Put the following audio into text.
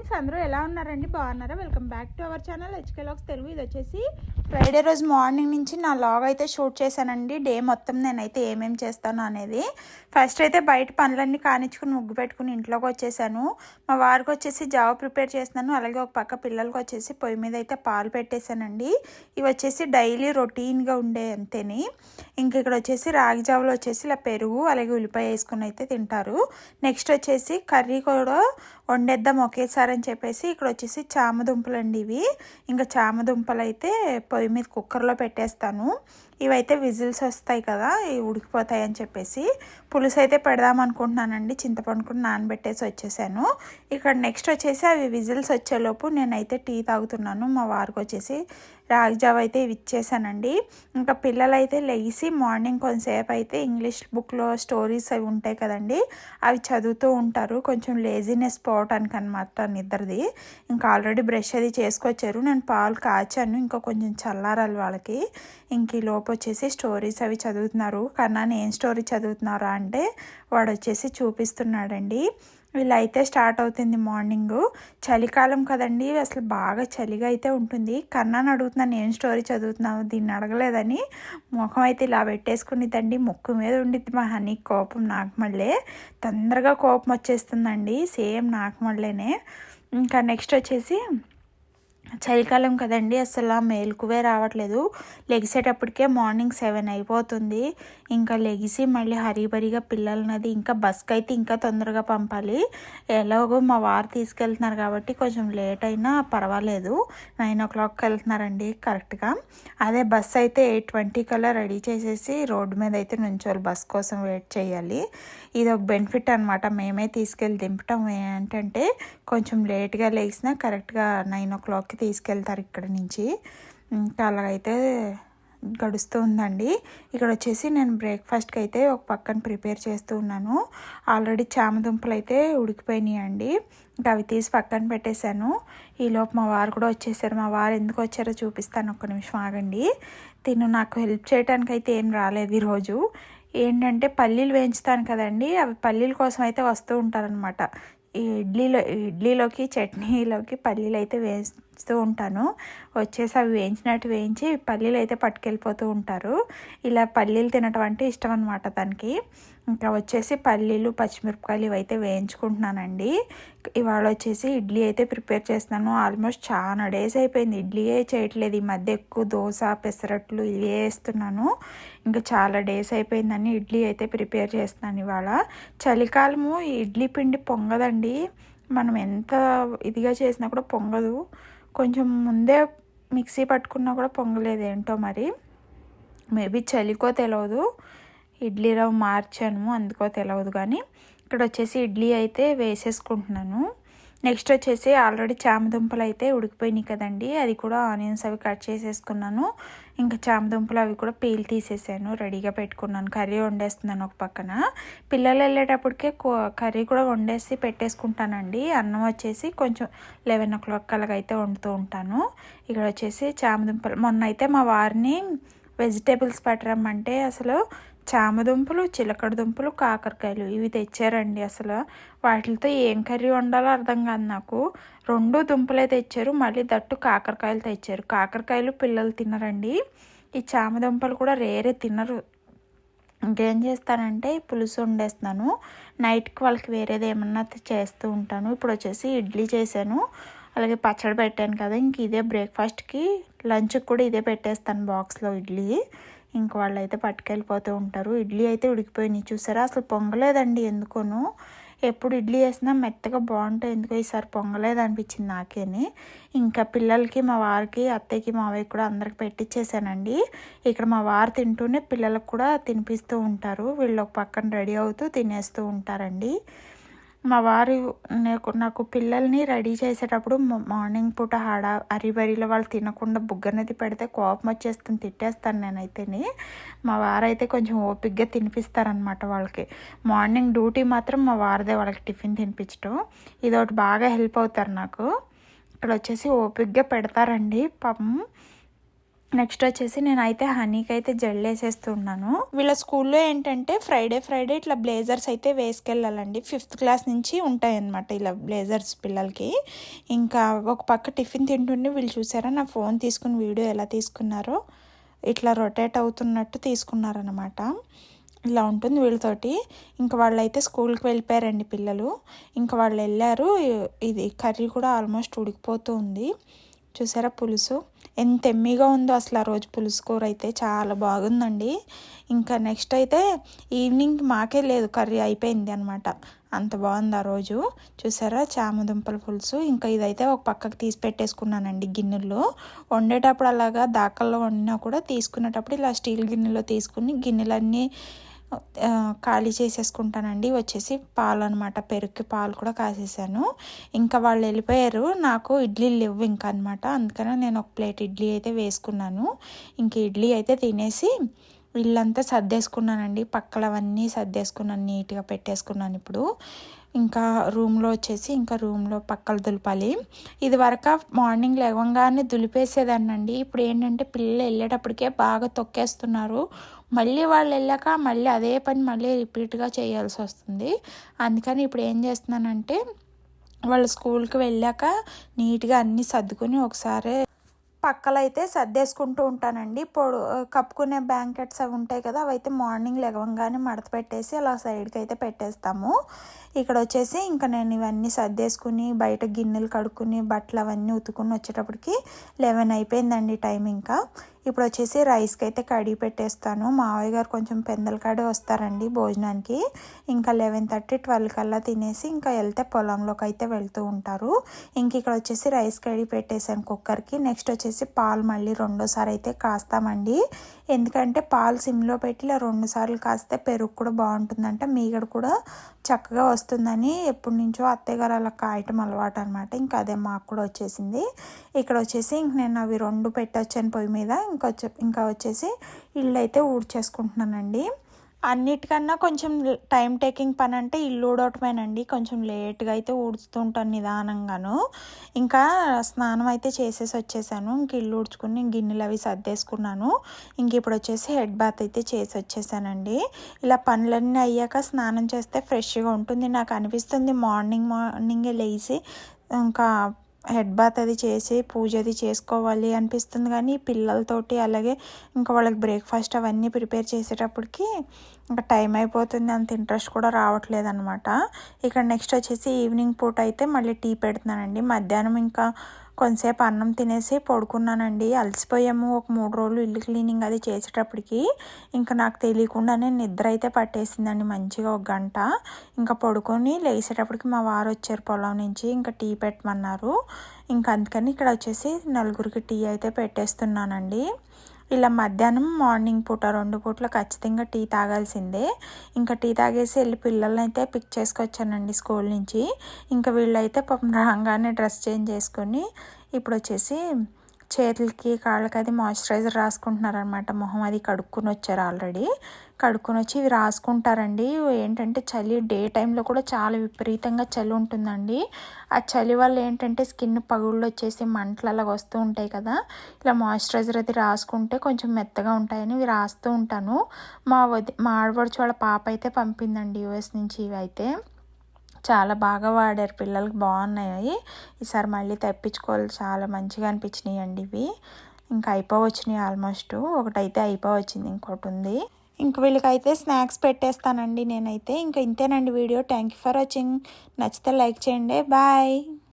Friends, అందరూ ఎలా ఉన్నారండి? బాగున్నారా? Welcome back to our channel HK logs Telugu. ఇది వచ్చేసి ఫ్రైడే రోజు మార్నింగ్ నుంచి నా లాగ్ అయితే షూట్ చేశానండి. డే మొత్తం నేనైతే ఏమేమి చేస్తాను అనేది. ఫస్ట్ అయితే బయట పనులన్నీ కానిచ్చుకుని ముగ్గు పెట్టుకుని ఇంట్లోకి వచ్చేసాను. మా వారికి వచ్చేసి జావ ప్రిపేర్ చేస్తున్నాను. అలాగే ఒక పక్క పిల్లలకి వచ్చేసి పొయ్యి మీద అయితే పాలు పెట్టేశానండి. ఇవి వచ్చేసి డైలీ రొటీన్గా ఉండే అంతేని. ఇంక ఇక్కడ వచ్చేసి రాగి జావలో వచ్చేసి ఇలా పెరుగు అలాగే ఉల్లిపాయ వేసుకుని అయితే తింటారు. నెక్స్ట్ వచ్చేసి కర్రీ కూడా వండేద్దాం ఒకేసారి అని చెప్పేసి ఇక్కడ వచ్చేసి చామదుంపలు అండి ఇవి. ఇంకా చామదుంపలు అయితే పొయ్యి మీద కుక్కర్లో పెట్టేస్తాను. ఇవైతే విజిల్స్ వస్తాయి కదా, ఇవి ఉడికిపోతాయి అని చెప్పేసి పులుసు అయితే పెడదాం అనుకుంటున్నానండి. చింతపండు కూడా నానబెట్టేసి వచ్చేసాను. ఇక్కడ నెక్స్ట్ వచ్చేసి అవి విజిల్స్ వచ్చేలోపు నేనైతే టీ తాగుతున్నాను. మా వారికి వచ్చేసి రాగి జావ అయితే ఇవి ఇచ్చేసానండి. ఇంకా పిల్లలు అయితే లెగిసి మార్నింగ్ కొంతసేపు అయితే ఇంగ్లీష్ బుక్లో స్టోరీస్ అవి ఉంటాయి కదండి, అవి చదువుతూ ఉంటారు. కొంచెం లేజినెస్ పోవటానికి అనమాట నిద్రది. ఇంకా ఆల్రెడీ బ్రష్ అది చేసుకొచ్చారు. నేను పాలు కాచాను, ఇంకా కొంచెం చల్లారాలి వాళ్ళకి. ఇంక ఈ లోపు వచ్చేసి స్టోరీస్ అవి చదువుతున్నారు. కన్నా ఏం స్టోరీ చదువుతున్నారా అంటే వాడు వచ్చేసి చూపిస్తున్నాడండి. ఇలా అయితే స్టార్ట్ అవుతుంది మార్నింగ్. చలికాలం కదండి, అసలు బాగా చలిగా అయితే ఉంటుంది. కన్నాని అడుగుతున్నాను ఏం స్టోరీ చదువుతున్నావు, దీన్ని అడగలేదని ముఖం అయితే ఇలా పెట్టేసుకునిద్దండి. ముక్కు మీద ఉండిద్ది మా హనీ కోపం. నాకు మళ్ళీ తొందరగా కోపం వచ్చేస్తుందండి, సేమ్ నాకు మళ్ళీనే. ఇంకా నెక్స్ట్ వచ్చేసి చలికాలం కదండి, అసలు మేలుకువే రావట్లేదు. లెగిసేటప్పటికే మార్నింగ్ 7 అయిపోతుంది. ఇంకా లెగిసి మళ్ళీ హరీబరీగా పిల్లలనది ఇంకా బస్కి అయితే ఇంకా తొందరగా పంపాలి. ఎలాగో మా వారు తీసుకెళ్తున్నారు కాబట్టి కొంచెం లేట్ అయినా పర్వాలేదు. 9 o'clockకి వెళ్తున్నారండి కరెక్ట్గా. అదే బస్ అయితే 8:20 కల్లా రెడీ చేసేసి రోడ్డు మీద అయితే నుంచోవాలి, బస్ కోసం వెయిట్ చేయాలి. ఇది ఒక బెనిఫిట్ అనమాట. మేమే తీసుకెళ్ళి దింపటం ఏంటంటే కొంచెం లేట్గా లేచినా కరెక్ట్గా 9 o'clockకి తీసుకెళ్తారు ఇక్కడ నుంచి. ఇంకా అలాగైతే గడుస్తూ ఉందండి. ఇక్కడ వచ్చేసి నేను బ్రేక్ఫాస్ట్కి అయితే ఒక పక్కన ప్రిపేర్ చేస్తూ ఉన్నాను. ఆల్రెడీ చామదుంపలు అయితే ఉడికిపోయినాయి అండి. ఇంకా అవి తీసి పక్కన పెట్టేశాను. ఈలోపు మా వారు కూడా వచ్చేసారు. మా వారు ఎందుకు వచ్చారో చూపిస్తాను, ఒక్క నిమిషం ఆగండి. తిను నాకు హెల్ప్ చేయడానికి అయితే ఏం రాలేదు ఈరోజు. ఏంటంటే పల్లీలు వేయించుతాను కదండి, అవి పల్లీల కోసం అయితే వస్తూ ఉంటారనమాట. ఈ ఇడ్లీలోకి చట్నీలోకి పల్లీలు అయితే వేస్తూ ఉంటాను. వచ్చేసి అవి వేయించినట్టు వేయించి పల్లీలు అయితే పట్టుకెళ్ళిపోతూ ఉంటారు. ఇలా పల్లీలు తినటం అంటే ఇష్టం అనమాట దానికి. ఇంకా వచ్చేసి పల్లీలు పచ్చిమిరపకాయలు ఇవైతే వేయించుకుంటున్నానండి. ఇవాళ వచ్చేసి ఇడ్లీ అయితే ప్రిపేర్ చేస్తున్నాను. ఆల్మోస్ట్ చాలా డేస్ అయిపోయింది ఇడ్లీయే చేయట్లేదు. ఈ మధ్య ఎక్కువ దోశ పెసరట్లు ఇవే వేస్తున్నాను. ఇంకా చాలా డేస్ అయిపోయిందని ఇడ్లీ అయితే ప్రిపేర్ చేస్తున్నాను ఇవాళ. చలికాలము ఈ ఇడ్లీ పిండి పొంగదండి, మనం ఎంత ఇదిగా చేసినా కూడా పొంగదు. కొంచెం ముందే మిక్సీ పట్టుకున్నా కూడా పొంగలేదు ఏంటో మరి. మేబీ చలికో తెలియదు, ఇడ్లీ రవ్వ మార్చాను అందుకో తెలియదు. కానీ ఇక్కడ వచ్చేసి ఇడ్లీ అయితే వేసేసుకుంటున్నాను. నెక్స్ట్ వచ్చేసి ఆల్రెడీ చామదుంపలు అయితే ఉడికిపోయినాయి కదండి, అది కూడా ఆనియన్స్ అవి కట్ చేసేసుకున్నాను. ఇంకా చామదుంపలు అవి కూడా పీల్ తీసేసాను, రెడీగా పెట్టుకున్నాను. కర్రీ వండేస్తున్నాను ఒక పక్కన. పిల్లలు వెళ్ళేటప్పటికే కర్రీ కూడా వండేసి పెట్టేసుకుంటానండి. అన్నం వచ్చేసి కొంచెం 11 o'clock అలాగైతే వండుతూ ఉంటాను. ఇక్కడ వచ్చేసి చామదుంపలు మొన్న అయితే మా వారిని వెజిటేబుల్స్ పెట్టరమ్మంటే అసలు చామదుంపలు చిలకడ దుంపలు కాకరకాయలు ఇవి తెచ్చారండి. అసలు వాటితో ఏం కర్రీ వండాలో అర్థం కాదు నాకు. 2 దుంపలే తెచ్చారు, మళ్ళీ దట్టు కాకరకాయలు తెచ్చారు. కాకరకాయలు పిల్లలు తినరండి, ఈ చామదుంపలు కూడా రేరే తినరు. ఇంకేం చేస్తానంటే పులుసు వండేస్తున్నాను. నైట్కి వాళ్ళకి వేరేది ఏమన్నా చేస్తూ ఉంటాను. ఇప్పుడు వచ్చేసి ఇడ్లీ చేశాను, అలాగే పచ్చడి పెట్టాను కదా. ఇంక ఇదే బ్రేక్ఫాస్ట్కి లంచ్కి కూడా ఇదే పెట్టేస్తాను బాక్స్లో ఇడ్లీ. ఇంక వాళ్ళు అయితే పట్టుకెళ్ళిపోతూ ఉంటారు. ఇడ్లీ అయితే ఉడికిపోయినాయి చూసారా, అసలు పొంగలేదండి ఎందుకోను. ఎప్పుడు ఇడ్లీ వేసినా మెత్తగా బాగుంటాయి, ఎందుకో ఈసారి పొంగలేదు అనిపించింది నాకేని. ఇంకా పిల్లలకి మా వారికి అత్తయ్యకి మావయ్యకి కూడా అందరికి పెట్టించేసానండి. ఇక్కడ మా వారు తింటూనే పిల్లలకు కూడా తినిపిస్తూ ఉంటారు. వీళ్ళు ఒక పక్కన రెడీ అవుతూ తినేస్తూ ఉంటారండి. మా వారు నాకు పిల్లల్ని రెడీ చేసేటప్పుడు మార్నింగ్ పూట అరిబరిలో వాళ్ళు తినకుండా బుగ్గనది పెడితే కోపం వచ్చేస్తుంది, తిట్టేస్తాను నేనైతేని. మా వారైతే కొంచెం ఓపిక్గా తినిపిస్తారనమాట వాళ్ళకి. మార్నింగ్ డ్యూటీ మాత్రం మా వారిదే వాళ్ళకి టిఫిన్ తినిపించడం. ఇదొకటి బాగా హెల్ప్ అవుతారు నాకు. ఇక్కడ వచ్చేసి ఓపిక్గా పెడతారండి పాపం. నెక్స్ట్ వచ్చేసి నేనైతే హనీకి అయితే జెల్ వేసేస్తున్నాను. వీళ్ళ స్కూల్లో ఏంటంటే ఫ్రైడే ఇట్లా బ్లేజర్స్ అయితే వేసుకెళ్ళాలండి. 5th క్లాస్ నుంచి ఉంటాయన్నమాట ఇలా బ్లేజర్స్ పిల్లలకి. ఇంకా ఒక పక్క టిఫిన్ తింటుండే వీళ్ళు చూసారా నా ఫోన్ తీసుకుని వీడియో ఎలా తీసుకున్నారో, ఇట్లా రొటేట్ అవుతున్నట్టు తీసుకున్నారనమాట. ఇలా ఉంటుంది వీళ్ళతోటి. ఇంకా వాళ్ళైతే స్కూల్కి వెళ్ళిపోయారండి పిల్లలు. ఇంకా వాళ్ళు వెళ్ళారు. ఇది కర్రీ కూడా ఆల్మోస్ట్ ఉడికిపోతూ ఉంది. చూసారా పులుసు ఎంత ఎమ్మిగా ఉందో అసలు. ఆ రోజు పులుసు కూర అయితే చాలా బాగుందండి. ఇంకా నెక్స్ట్ అయితే ఈవినింగ్ మాకే లేదు, కర్రీ అయిపోయింది అనమాట. అంత బాగుంది ఆ రోజు. చూసారా చామదుంపల పులుసు. ఇంకా ఇదైతే ఒక పక్కకు తీసి పెట్టేసుకున్నానండి గిన్నెల్లో. వండేటప్పుడు అలాగా దాకల్లో వండినా కూడా తీసుకునేటప్పుడు ఇలా స్టీల్ గిన్నెలో తీసుకుని గిన్నెలన్నీ ఖాళీ చేసేసుకుంటానండి. వచ్చేసి పాలు అనమాట, పెరుగుకి పాలు కూడా కాసేసాను. ఇంకా వాళ్ళు వెళ్ళిపోయారు. నాకు ఇడ్లీలు లేవు ఇంకా అనమాట. అందుకని నేను ఒక ప్లేట్ ఇడ్లీ అయితే వేసుకున్నాను. ఇంక ఇడ్లీ అయితే తినేసి ఇల్లంతా సర్దేసుకున్నానండి. పక్కలవన్నీ సర్దేసుకున్నాను, నీట్గా పెట్టేసుకున్నాను. ఇప్పుడు ఇంకా రూమ్లో వచ్చేసి ఇంకా రూమ్లో పక్కలు దులపాలి. ఇది వరకు మార్నింగ్ లేవగానే దులిపేసేదాన్నండి. ఇప్పుడు ఏంటంటే పిల్లలు వెళ్ళేటప్పటికే బాగా తొక్కేస్తున్నారు. మళ్ళీ వాళ్ళు వెళ్ళాక మళ్ళీ అదే పని మళ్ళీ రిపీట్గా చేయాల్సి వస్తుంది. అందుకని ఇప్పుడు ఏం చేస్తున్నానంటే వాళ్ళు స్కూల్కి వెళ్ళాక నీట్గా అన్నీ సర్దుకొని ఒకసారి పక్కలైతే సర్దేసుకుంటూ ఉంటానండి. కప్పుకునే బ్లాంకెట్స్ అవి ఉంటాయి కదా, అవి అయితే మార్నింగ్ లేవగానే మడత పెట్టేసి అలా సైడ్కి అయితే పెట్టేస్తాము. ఇక్కడ వచ్చేసి ఇంకా నేను ఇవన్నీ సర్దేసుకుని బయట గిన్నెలు కడుక్కుని బట్టలు అవన్నీ ఉతుకుని వచ్చేటప్పటికి 11 అయిపోయిందండి టైం. ఇంకా ఇప్పుడు వచ్చేసి రైస్కి అయితే కడిగి పెట్టేస్తాను. మావయ్య గారు కొంచెం పెందలకాడే వస్తారండి భోజనానికి. ఇంకా 11:30 12 కల్లా తినేసి ఇంకా వెళ్తే పొలంలోకి అయితే వెళ్తూ ఉంటారు. ఇంక ఇక్కడ వచ్చేసి రైస్ కడిగి పెట్టేసాను కుక్కర్కి. నెక్స్ట్ వచ్చేసి పాలు మళ్ళీ రెండోసారి అయితే కాస్తామండి. ఎందుకంటే పాలు సిమ్లో పెట్టి ఇలా 2 సార్లు కాస్తే పెరుగు కూడా బాగుంటుందంట, మీగడ కూడా చక్కగా వస్తుందని ఎప్పటి నుంచో అత్తయ్య గారు అలా కాయటం అలవాటు అనమాట. ఇంకా అదే మాకు కూడా వచ్చేసింది. ఇక్కడ వచ్చేసి ఇంక నేను అవి 2 పెట్టొచ్చాను పొయ్యి మీద. ఇంకా వచ్చేసి ఇల్లు అయితే ఊడ్చేసుకుంటున్నానండి. అన్నిటికన్నా కొంచెం టైం టేకింగ్ పని అంటే ఇల్లు ఊడవటమేనండి. కొంచెం లేట్గా అయితే ఊడుస్తూ ఉంటాను నిదానంగాను. ఇంకా స్నానం అయితే చేసేసి వచ్చేసాను. ఇంక ఇల్లు ఊడ్చుకుని గిన్నెలు అవి సర్దేసుకున్నాను. ఇంక ఇప్పుడు వచ్చేసి హెడ్ బాత్ అయితే చేసి వచ్చేసానండి. ఇలా పనులన్నీ అయ్యాక స్నానం చేస్తే ఫ్రెష్గా ఉంటుంది. నాకు అనిపిస్తుంది మార్నింగే లేచి ఇంకా హెడ్ బాత్ అది చేసి పూజ అది చేసుకోవాలి అనిపిస్తుంది. కానీ పిల్లలతోటి అలాగే ఇంకా వాళ్ళకి బ్రేక్ఫాస్ట్ అవన్నీ ప్రిపేర్ చేసేటప్పటికి ఇంకా టైం అయిపోతుంది, అంత ఇంట్రెస్ట్ కూడా రావట్లేదు అనమాట. ఇక్కడ నెక్స్ట్ వచ్చేసి ఈవినింగ్ పూట అయితే మళ్ళీ టీ పెడుతున్నానండి. మధ్యాహ్నం ఇంకా కొంతసేపు అన్నం తినేసి పడుకున్నానండి. అలసిపోయాము. ఒక 3 రోజులు ఇల్లు క్లీనింగ్ అది చేసేటప్పటికి ఇంకా నాకు తెలియకుండానే నిద్ర అయితే పట్టేసిందండి మంచిగా 1 గంట. ఇంకా పడుకొని లేచేటప్పటికి మా వారు వచ్చారు పొలం నుంచి. ఇంకా టీ పెట్టమన్నారు. ఇంకా అందుకని ఇక్కడ వచ్చేసి నలుగురికి టీ అయితే పెట్టేస్తున్నానండి. ఇలా మధ్యాహ్నం మార్నింగ్ పూట 2 పూటలు ఖచ్చితంగా టీ తాగాల్సిందే. ఇంకా టీ తాగేసి వెళ్ళి పిల్లల్ని అయితే పిక్ చేసుకొచ్చానండి స్కూల్ నుంచి. ఇంకా వీళ్ళైతే పాపం రాగానే డ్రెస్ చేంజ్ చేసుకొని ఇప్పుడు వచ్చేసి చేతులకి కాళ్ళకి అది మాయిశ్చరైజర్ రాసుకుంటున్నారనమాట. మొహం అది కడుక్కొని వచ్చారు ఆల్రెడీ. కడుక్కొని వచ్చి ఇవి రాసుకుంటారండి. ఏంటంటే చలి డే టైంలో కూడా చాలా విపరీతంగా చలి ఉంటుందండి. ఆ చలి వల్ల ఏంటంటే స్కిన్ పగుళ్ళు వచ్చేసి మంటలు అలాగ వస్తూ ఉంటాయి కదా. ఇలా మాయిశ్చరైజర్ అది రాసుకుంటే కొంచెం మెత్తగా ఉంటాయని ఇవి రాస్తూ ఉంటాను. మా ఆడపడుచు వాళ్ళ పాప అయితే పంపిందండి US నుంచి. ఇవి అయితే చాలా బాగా వాడారు, పిల్లలకి బాగున్నాయి. ఈసారి మళ్ళీ తెప్పించుకోవాలి, చాలా మంచిగా అనిపించినాయి అండి ఇవి. ఇంకా అయిపోవచ్చినాయి ఆల్మోస్ట్. ఒకటైతే అయిపోవచ్చింది, ఇంకోటి ఉంది. ఇంక వీళ్ళకైతే స్నాక్స్ పెట్టేస్తానండి నేనైతే. ఇంకా ఇంతేనండి video. Thank you for watching. నచ్చితే లైక్ చేయండి. బాయ్.